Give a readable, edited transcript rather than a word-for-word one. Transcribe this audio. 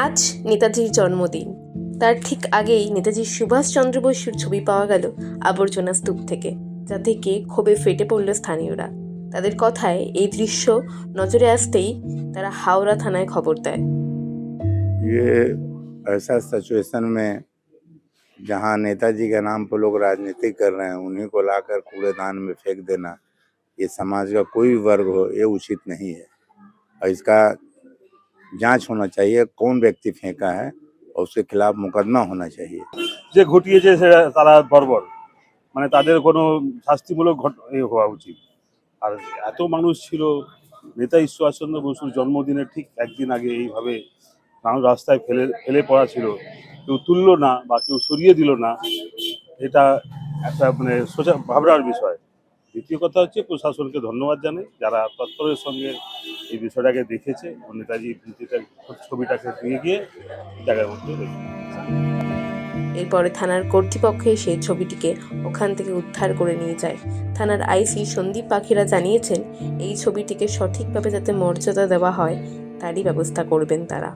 আজ নেতাজির জন্মদিন। তার ঠিক আগেই নেতাজি সুভাষচন্দ্র বসুর ছবি পাওয়া গেল আবর্জনা স্তূপ থেকে, যা থেকে ক্ষোভে ফেটে পড়ল স্থানীয়রা। তাদের কথায় এই দৃশ্য নজরে আসতেই তারা হাওড়া থানায় খবর দেয়। ये ऐसा सिचुएशन में जहां नेताजी के नाम पर लोग राजनीति कर रहे हैं, उन्हीं को लाकर कूड़ेदान में फेंक देना, ये समाज का कोई भी वर्ग हो, ये उचित नहीं है। और इसका जांच होना चाहिए, कौन व्यक्ति फेंका है और उसके खिलाफ मुकदमा होना चाहिए। যে ঘটিয়েছে সেটা তারা বর্বর, মানে তাদের কোনো শাস্তিমূলক হওয়া উচিত। আর এত মানুষ ছিল, নেতাজি সুভাষচন্দ্র বসুর জন্মদিনের ঠিক একদিন আগে এইভাবে মানুষ রাস্তায় ফেলে ফেলে পড়া ছিল, কেউ তুললো না বা কেউ সরিয়ে দিল না, এটা একটা মানে সোজা ভাবনার বিষয়। দ্বিতীয় কথা হচ্ছে, প্রশাসনকে ধন্যবাদ জানাই যারা তৎপরের সঙ্গে এই বিষয়টাকে দেখেছে ও নেতাজি ছবিটাকে নিয়ে গিয়ে জায়গার মধ্যে রেখেছে। এরপরে থানার কর্তৃপক্ষ এসে ছবিটিকে ওখান থেকে উদ্ধার করে নিয়ে যায়। থানার আইসি সন্দীপ পাখিরা জানিয়েছেন, এই ছবিটিকে সঠিকভাবে যাতে মর্যাদা দেওয়া হয় তারই ব্যবস্থা করবেন তারা।